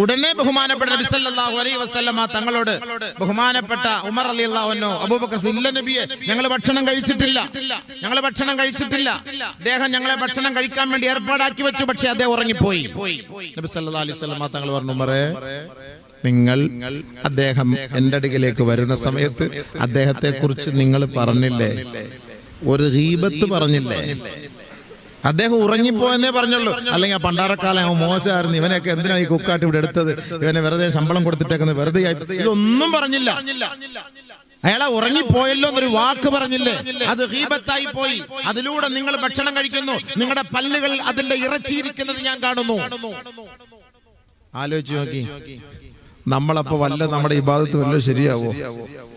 ഉടനെ ബഹുമാനപ്പെട്ട നബി സല്ലല്ലാഹു അലൈഹി വസല്ലമ തങ്ങളോട് ബഹുമാനപ്പെട്ട ഉമർ റളിയല്ലാഹു അൻഹു അബൂബക്കർ, ഇല്ല നബിയെ, ഞങ്ങൾ ഭക്ഷണം കഴിച്ചിട്ടില്ല. അദ്ദേഹം ഞങ്ങളെ ഭക്ഷണം കഴിക്കാൻ വേണ്ടി ഏർപ്പാടാക്കി വെച്ചു, പക്ഷേ അദ്ദേഹം ഉറങ്ങിപ്പോയി. നബി സല്ലല്ലാഹു അലൈഹി വസല്ലമ തങ്ങൾ പറഞ്ഞു, ഉമറേ, നിങ്ങൾ അദ്ദേഹം എന്റെ അടുക്കിലേക്ക് വരുന്ന സമയത്ത് അദ്ദേഹത്തെ കുറിച്ച് നിങ്ങൾ പറഞ്ഞില്ലേ, ഒരു ഗീബത്ത് പറഞ്ഞില്ലേ? അദ്ദേഹം ഉറങ്ങിപ്പോയെന്നേ പറഞ്ഞുള്ളൂ. അല്ലെങ്കിൽ ആ പണ്ടാരക്കാലം മോശമായിരുന്നു, ഇവനെയൊക്കെ എന്തിനാണ് ഈ കുക്കാട്ട് ഇവിടെ എടുത്തത്, ഇവനെ വെറുതെ ശമ്പളം കൊടുത്തിട്ടേക്കുന്നത്, വെറുതെ ഇതൊന്നും പറഞ്ഞില്ല. അയാളെ ഉറങ്ങിപ്പോയല്ലോ എന്നൊരു വാക്ക് പറഞ്ഞില്ലേ, അത് ഗീബത്തായി പോയി. അതിലൂടെ നിങ്ങൾ ഭക്ഷണം കഴിക്കുന്നു, നിങ്ങളുടെ പല്ലുകൾ അതിന്റെ ഇറച്ചിയിരിക്കുന്നത് ഞാൻ കാണുന്നു. ആലോചിച്ച് നോക്കി, നമ്മളപ്പോ വല്ല നമ്മുടെ ഇബാദത്ത് വല്ല ശരിയാവോ?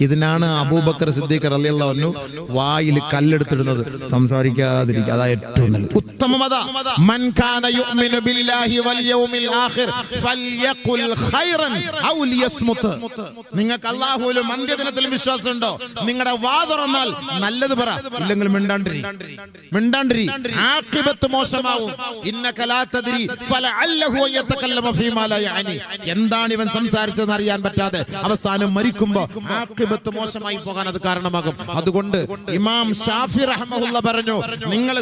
ഇതിനാണ് അബൂബക്കർ സിദ്ദീഖ് റളിയല്ലാഹു അൻഹു വായിൽ കല്ലെടുത്തിടുന്നത്, സംസാരിക്കാതിരിക്കുക. അതാ ഏറ്റവും നല്ലത്. ഉത്തമമത മൻ കാന യുഅ്മിനു ബില്ലാഹി വൽ യൗമിൽ ആഖിർ ഫൽയഖുൽ ഖൈറൻ ഔ ലിയസ്മുത്. നിങ്ങൾക്ക് അല്ലാഹുവിലും അന്ത്യദിനത്തിലും വിശ്വാസമുണ്ടോ? നിങ്ങളുടെ വാ തുറന്നാൽ നല്ലത് പറ, ഇല്ലെങ്കിൽ മിണ്ടാണ്ടിരി. ആഖിബത്ത് മോശമാവും. ഇന്നക ലാ തദ്രി ഫലഅല്ലഹു യതകല്ലമ ഫീമാ ലാ യഅനി. എന്താണ് ഇവൻ സംസാരിച്ചതെന്ന് അറിയാൻ പറ്റാതെ അവസാനം മരിക്കുമ്പോൾ ആഖിബത്ത് മോശമായി പോകാൻ അത് കാരണമാകും. അതുകൊണ്ട് ഇമാം ഷാഫി റഹ്മഹുല്ല പറഞ്ഞു, നിങ്ങൾ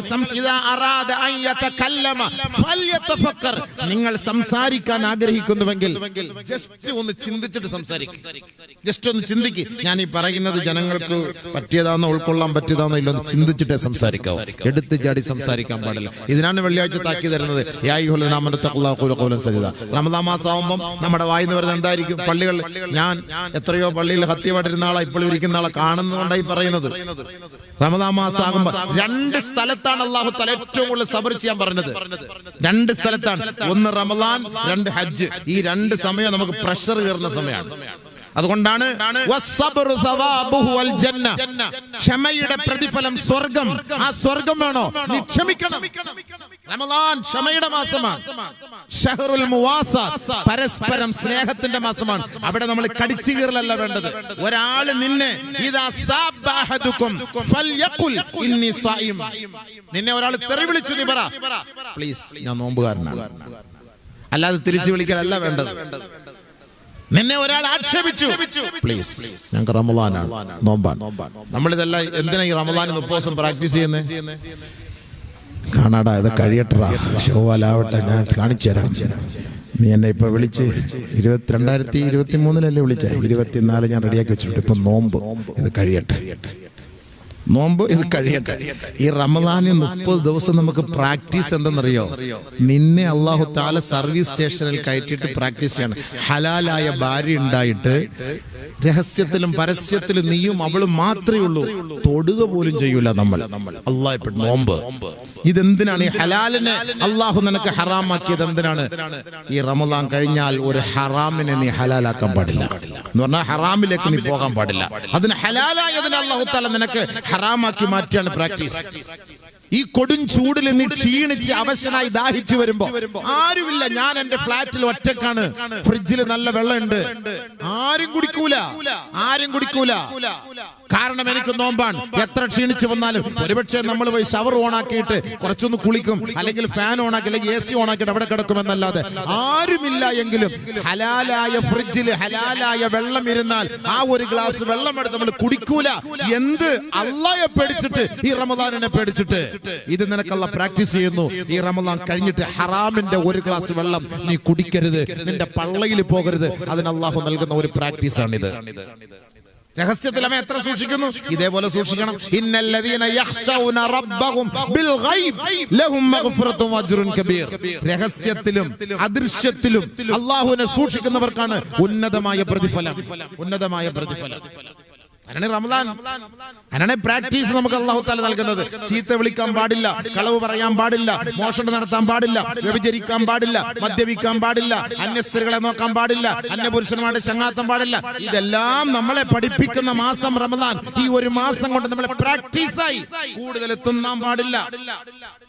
നിങ്ങൾ സംസാരിക്കാൻ ആഗ്രഹിക്കുന്നുവെങ്കിൽ ജസ്റ്റ് ഒന്ന് ചിന്തിച്ചിട്ട് സംസാരിക്കും. ജസ്റ്റ് ഒന്ന് ചിന്തിക്ക്, ഞാൻ ഈ പറയുന്നത് ജനങ്ങൾക്ക് പറ്റിയതാണോ, ഉൾക്കൊള്ളാൻ പറ്റിയതാണോ ഇല്ലെന്ന് ചിന്തിച്ചിട്ടേ സംസാരിക്കാവൂ. എടുത്ത് ചാടി സംസാരിക്കാൻ പാടില്ല. ഇതിനാണ് വെള്ളിയാഴ്ച താക്കി തരുന്നത്. റമദാൻ മാസമാകുമ്പോൾ നമ്മുടെ വായിന്ന് വരുന്നത് എന്തായിരിക്കും? പള്ളികൾ, ഞാൻ എത്രയോ പള്ളിയിൽ ഹത്യമായിട്ടിരുന്ന ആളെ ഇപ്പോൾ ഇരിക്കുന്ന ആളെ കാണുന്നതുകൊണ്ടായി പറയുന്നത്. റമദാൻ മാസം ആകുമ്പോൾ 2 സ്ഥലത്താണ് അല്ലാഹു തആല ഏറ്റവും കൂടുതൽ സബർ ചെയ്യാൻ പറഞ്ഞത്. 2 സ്ഥലത്താണ്. ഒന്ന് റമദാൻ, 2 ഹജ്ജ്. ഈ 2 സമയം നമുക്ക് പ്രഷർ കയറുന്ന സമയമാണ്. അതുകൊണ്ടാണ് ക്ഷമയുടെ പ്രതിഫലം സ്വർഗം. ആ സ്വർഗം വേണോ? നീ ക്ഷമിക്കണം. റമദാൻ ക്ഷമയുടെ മാസമാണ്. ഷഹറുൽ മുവാസാത്ത്, പരസ്പരം സ്നേഹത്തിന്റെ മാസമാണ്. അവിടെ നമ്മൾ കടിച്ചു കീറലല്ല വേണ്ടത്. ഒരാള് നിന്നെ ഇദാ സബഹതുകും ഫൽയഖുൽ ഇന്നി സായിം, നിന്നെ ഒരാൾ തെറി വിളിച്ചു, നീ പറ പ്ലീസ് ഞാൻ നോമ്പുകാരനാണ്. അല്ലാതെ തിരിച്ചു വിളിക്കലല്ല വേണ്ടത്. നിന്നെ ഒരാൾ ആക്ഷേപിച്ചു, പ്ലീസ് ഞങ്ങൾക്ക് റമദാനാണ്, നോമ്പാണ്. നമ്മളിതെല്ലാം എന്തിനാ ഈ റമദാനിന് ഉപവാസം പ്രാക്ടീസ് ചെയ്യുന്നത്? കാണാടാ, ഇത് കഴിയട്ടാ, ഷോവാലാവട്ടെ, ഞാൻ കാണിച്ചു തരാം. നീ എന്നെ ഇപ്പൊ വിളിച്ച് 2023 വിളിച്ച 24 ഞാൻ റെഡിയാക്കി വെച്ചിട്ടുണ്ട്. ഇപ്പൊ നോമ്പ് ഇത് കഴിയട്ടെ, നോമ്പ് ഇത് കഴിയട്ടെ. ഈ റമദാനിൽ 30 ദിവസം നമുക്ക് പ്രാക്ടീസ് എന്തെന്നറിയോ? നിന്നെ അല്ലാഹു തആല സർവീസ് സ്റ്റേഷനിൽ കയറ്റിയിട്ട് പ്രാക്ടീസ് ചെയ്യണം. ഹലാലായ ഭാര്യ ഉണ്ടായിട്ട് രഹസ്യത്തിലും പരസ്യത്തിലും നീയും അവളും മാത്രമേ ഉള്ളൂ, തൊടുക പോലും ചെയ്യൂല നമ്മൾ. അല്ലാഹ് ഇപ്പോൾ നോമ്പ് ഇതെന്തിനാണ്? ഈ ഹലാലിനെ അല്ലാഹു നിനക്ക് ഹറാമാക്കിയത് എന്തിനാണ്? ഈ റമദാൻ കഴിഞ്ഞാൽ ഒരു ഹറാമിനെ നീ ഹലാലാക്കാൻ പാടില്ല എന്ന് പറഞ്ഞാൽ ഹറാമിലേക്ക് നീ പോകാൻ പാടില്ല. അതിന് ഹലാലായതിനെ അല്ലാഹു തആല നിനക്ക് ഹറാമാക്കി മാറ്റിയാണ് പ്രാക്ടീസ്. ഈ കൊടും ചൂടിൽ നീ ക്ഷീണിച്ച് അവശനായി ദാഹിച്ചു വരുമ്പോ ആരുമില്ല, ഞാൻ എന്റെ ഫ്ലാറ്റിൽ ഒറ്റക്കാണ്, ഫ്രിഡ്ജിൽ നല്ല വെള്ളമുണ്ട്, ആരും കുടിക്കൂല. കാരണം എനിക്ക് നോമ്പാണ്. എത്ര ക്ഷീണിച്ച് വന്നാലും ഒരുപക്ഷെ നമ്മൾ പോയി ഷവർ ഓണാക്കിയിട്ട് കുറച്ചൊന്ന് കുളിക്കും, അല്ലെങ്കിൽ ഫാൻ ഓണാക്കി, അല്ലെങ്കിൽ AC ഓണാക്കിയിട്ട് അവിടെ കിടക്കുമെന്നല്ലാതെ ആരുമില്ല എങ്കിലും ഹലാലായ ഫ്രിഡ്ജിൽ ഹലാലായ വെള്ളം ഇരുന്നാൽ ആ ഒരു ഗ്ലാസ് വെള്ളം എടുത്ത് നമ്മൾ കുടിക്കൂല. എന്ത്? അല്ലാഹയെ പേടിച്ചിട്ട്, ഈ റമദാനിനെ പേടിച്ചിട്ട്. ഇത് നിനക്കല്ല പ്രാക്ടീസ് ചെയ്യുന്നു. ഈ റമദാൻ കഴിഞ്ഞിട്ട് ഹറാമിന്റെ ഒരു ഗ്ലാസ് വെള്ളം നീ കുടിക്കരുത്, നിന്റെ പള്ളയിൽ പോകരുത്. അതിന് അല്ലാഹു നൽകുന്ന ഒരു പ്രാക്ടീസാണിത്. രഹസ്യത്തിൽ അവൻ എത്ര സൂക്ഷിക്കുന്നു, ഇതേപോലെ സൂക്ഷിക്കണം. ഇന്നല്ലദീന യഖ്ശൗന റബ്ബഹും ബിൽ ഗൈബ് ലഹും മഗ്ഫിറത്തും വഅജ്റുൻ കബീർ. രഹസ്യത്തിലും അദൃശ്യത്തിലും അല്ലാഹുവിനെ സൂക്ഷിക്കുന്നവർക്കാണ് ഉന്നതമായ പ്രതിഫലം. റമദാൻ അങ്ങനെ പ്രാക്ടീസ് നമുക്ക് അല്ലാഹു തആല നൽകുന്നത്. ചീത്ത വിളിക്കാൻ പാടില്ല, കളവ് പറയാൻ പാടില്ല, മോഷണം നടത്താൻ പാടില്ല, വ്യഭിചരിക്കാൻ പാടില്ല, മദ്യപിക്കാൻ പാടില്ല, അന്യ സ്ത്രീകളെ നോക്കാൻ പാടില്ല, അന്യപുരുഷന്മാരുടെ ചങ്ങാത്തം പാടില്ല. ഇതെല്ലാം നമ്മളെ പഠിപ്പിക്കുന്ന മാസം റമദാൻ. ഈ ഒരു മാസം കൊണ്ട് നമ്മളെ പ്രാക്ടീസായി. കൂടുതൽ തിന്നാൻ പാടില്ല,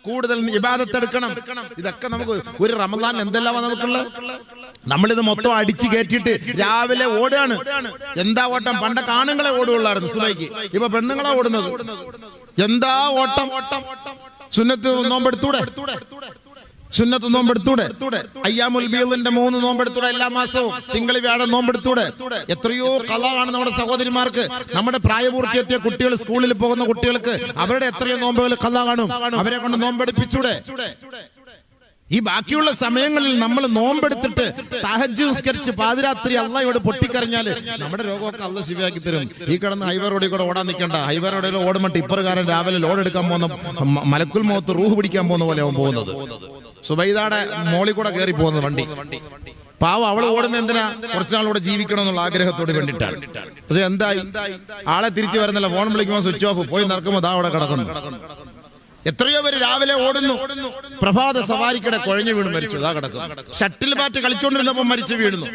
കൂടുതൽ ഇബാദത്ത് എടുക്കണം. ഇതൊക്കെ നമുക്ക് ഒരു റമദാൻ എന്തെല്ലാം നമുക്കുള്ളത്. നമ്മളിത് മൊത്തം അടിച്ചു കയറ്റിയിട്ട് രാവിലെ ഓടുകയാണ്. എന്താ ഓട്ടം? പണ്ടൊക്കെ ആണുങ്ങളെ ഓടുകയുള്ളായിരുന്നു സുബഹിക്ക്, ഇപ്പൊ പെണ്ണുങ്ങളെ ഓടുന്നത്. എന്താ ഓട്ടം! സുന്നത്ത് നോമ്പെടുത്തൂടെ? അയ്യാമുൽ ബീളിന്റെ 3 നോമ്പെടുത്തൂടെ? എല്ലാ മാസവും തിങ്കൾ വ്യാഴം നോമ്പെടുത്തൂടെ? എത്രയോ കളാണ് നമ്മുടെ സഹോദരിമാർക്ക്. നമ്മുടെ പ്രായപൂർത്തിയെത്തിയ കുട്ടികൾ, സ്കൂളിൽ പോകുന്ന കുട്ടികൾക്ക് അവരുടെ എത്രയോ നോമ്പുകൾ കളാ കാണും. അവരെ കൊണ്ട് നോമ്പെടുപ്പിച്ചൂടെ? ഈ ബാക്കിയുള്ള സമയങ്ങളിൽ നമ്മൾ നോമ്പെടുത്തിട്ട് തഹജ്ജുദ് നിസ്കരിച്ച് പാതിരാത്രി അള്ളാഹയോട് പൊട്ടിക്കരഞ്ഞാല് നമ്മുടെ രോഗമൊക്കെ അള്ളാഹ് ശിവയാക്കി തരും. ഈ കിടന്ന് ഹൈവേ റോഡിൽ കൂടെ ഓടാൻ നിൽക്കണ്ട. ഹൈവേ റോഡിൽ ഓടുമ്പോൾ ടിപ്പറുകാരൻ രാവിലെ ലോഡ് എടുക്കാൻ പോകുന്ന മലക്കുൽ മൗത്ത് റൂഹ് പിടിക്കാൻ പോകുന്ന പോലെ അവൻ പോകുന്നത്. സുബൈദാടെ മോളിൽ കൂടെ കയറി പോകുന്നത് വണ്ടി. പാവം അവൾ ഓടുന്ന എന്തിനാ? കുറച്ചുനാളൂടെ ജീവിക്കണം എന്നുള്ള ആഗ്രഹത്തോട് വേണ്ടിയിട്ടാണ്. പക്ഷെ എന്തായി? ആളെ തിരിച്ചു വരുന്നില്ല. ഫോൺ വിളിക്കുമ്പോൾ സ്വിച്ച് ഓഫ്. പോയി നടക്കുമ്പോൾ ദാ അവിടെ കിടക്കുന്നു. എത്രയോ പേര് രാവിലെ ഓടുന്നു, പ്രഭാത സവാരിക്കിടെ കുഴഞ്ഞു വീണ് മരിച്ചു. അതാ കിടക്കും. ഷട്ടിൽ ബാറ്റ് കളിച്ചുകൊണ്ടിരുന്നപ്പോൾ മരിച്ചു വീഴുന്നു,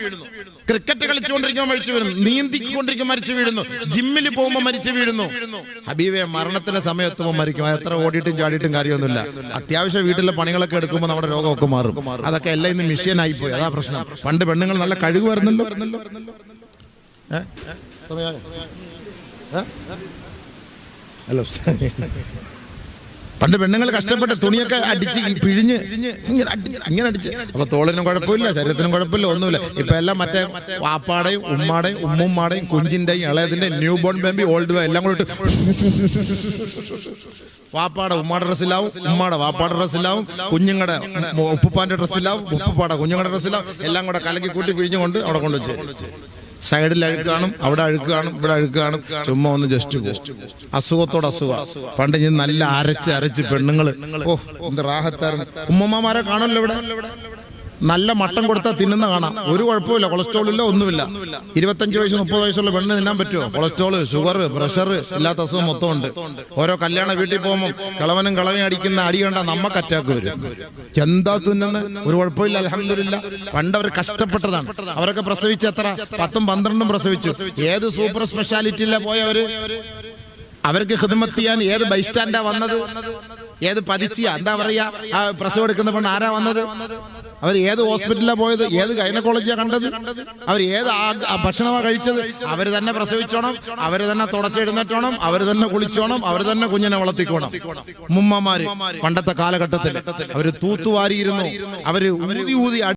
ക്രിക്കറ്റ് കളിച്ചുകൊണ്ടിരിക്കുമ്പോൾ മരിച്ചു വീഴുന്നു, നീന്തിക്കൊണ്ടിരിക്കുമ്പോൾ മരിച്ചു വീഴുന്നു, ജിമ്മിൽ പോകുമ്പോൾ മരിച്ചു വീഴുന്നു. ഹബീബെ, മരണത്തിന്റെ സമയത്തുമ്പോൾ മരിക്കും. എത്ര ഓടിയിട്ടും ചാടിയിട്ടും കാര്യമൊന്നുമില്ല. അത്യാവശ്യം വീട്ടിലെ പണികളൊക്കെ എടുക്കുമ്പോൾ നമ്മുടെ രോഗമൊക്കെ മാറും. അതൊക്കെ എല്ലാം ഇന്ന് മിഷ്യൻ ആയിപ്പോയി. അതാ പ്രശ്നം. പണ്ട് പെണ്ണുങ്ങൾ നല്ല കഴുകു വരുന്നല്ലോ. ഹലോ, പണ്ട് പെണ്ണുങ്ങൾ കഷ്ടപ്പെട്ട് തുണിയൊക്കെ അടിച്ച് പിഴിഞ്ഞ് ഇങ്ങനെ അടിച്ച്, അപ്പൊ തോളിനും കുഴപ്പമില്ല, ശരീരത്തിനും കുഴപ്പമില്ല, ഒന്നുമില്ല. ഇപ്പൊ എല്ലാം മറ്റേ വാപ്പാടേയും ഉമ്മാടേയും ഉമ്മുമ്മാടേയും കുഞ്ചിന്റെയും ഇളയതിന്റെ new born baby old boy എല്ലാം കൂടി വാപ്പാടെ ഉമ്മാടെ ഡ്രസ്സിലാവും, ഉമ്മാടെ വാപ്പാടെ ഡ്രസ്സിലാവും, കുഞ്ഞുങ്ങളുടെ ഉപ്പുപ്പാന്റെ ഡ്രസ്സിലാവും, ഉപ്പുപ്പാടെ കുഞ്ഞുങ്ങളുടെ ഡ്രസ്സിലാവും, എല്ലാം കൂടെ കലക്കി കൂട്ടി പിഴിഞ്ഞുകൊണ്ട് അവിടെ കൊണ്ടുവച്ച് സൈഡിൽ അഴുക്ക് കാണും, അവിടെ അഴുക്ക് കാണും, ഇവിടെ അഴുക്ക് കാണും. ചുമ്മാ ഒന്ന് ജസ്റ്റ് അസുഖത്തോട് അസുഖം. പണ്ട് ഞാൻ നല്ല അരച്ച് പെണ്ണുങ്ങള്, ഓ എന്ത് റാഹത്തായിരുന്നു. ഉമ്മമാരെ കാണല്ലോ ഇവിടെ. നല്ല മട്ടൻ കൊടുത്താൽ തിന്നുന്ന കാണാം. ഒരു കുഴപ്പമില്ല, കൊളസ്ട്രോൾ ഇല്ല, ഒന്നുമില്ല. 25 വയസ്സ് 30 വയസ്സുള്ള പെണ്ണ് തിന്നാൻ പറ്റുമോ? കൊളസ്ട്രോള്, ഷുഗർ, പ്രഷർ ഇല്ലാത്ത അസുഖം മൊത്തം ഉണ്ട്. ഓരോ കല്യാണ വീട്ടിൽ പോകുമ്പോൾ കിളവനും അടിക്കുന്ന അടി കണ്ടാൽ നമുക്ക് അറ്റാക്ക് വരും. എന്താ തിന്നുന്ന? ഒരു കുഴപ്പമില്ല, അൽഹംദുലില്ലാ. പണ്ട് അവർ കഷ്ടപ്പെട്ടതാണ്. അവരൊക്കെ പ്രസവിച്ച് എത്ര 10ഉം 12ഉം പ്രസവിച്ചു. ഏത് സൂപ്പർ സ്പെഷ്യാലിറ്റിയിലെ പോയവര്? അവർക്ക് ഖിദ്മത്ത് ചെയ്യാൻ ഏത് ബൈസ്റ്റാൻഡാ വന്നത്? ഏത് പതിച്ചിയ എന്താ പറയാ ആ പ്രസവം എടുക്കുന്ന പെണ്ണ് ആരാ വന്നത്? അവർ ഏത് ഹോസ്പിറ്റലിലാ പോയത്? ഏത് ഗൈനക്കോളജിയാ കണ്ടത്? അവർ ഏത് ഭക്ഷണമാ കഴിച്ചത്? അവർ തന്നെ പ്രസവിച്ചോണം, അവർ തന്നെ തുടച്ചെഴുന്നേറ്റോണം, അവർ തന്നെ കുളിച്ചോണം, അവർ തന്നെ കുഞ്ഞിനെ വളർത്തിക്കോണം. മുമ്മമാര് പണ്ടത്തെ കാലഘട്ടത്തിൽ അവര് തൂത്തുവാരിയിരുന്നു. അവര് ഊതി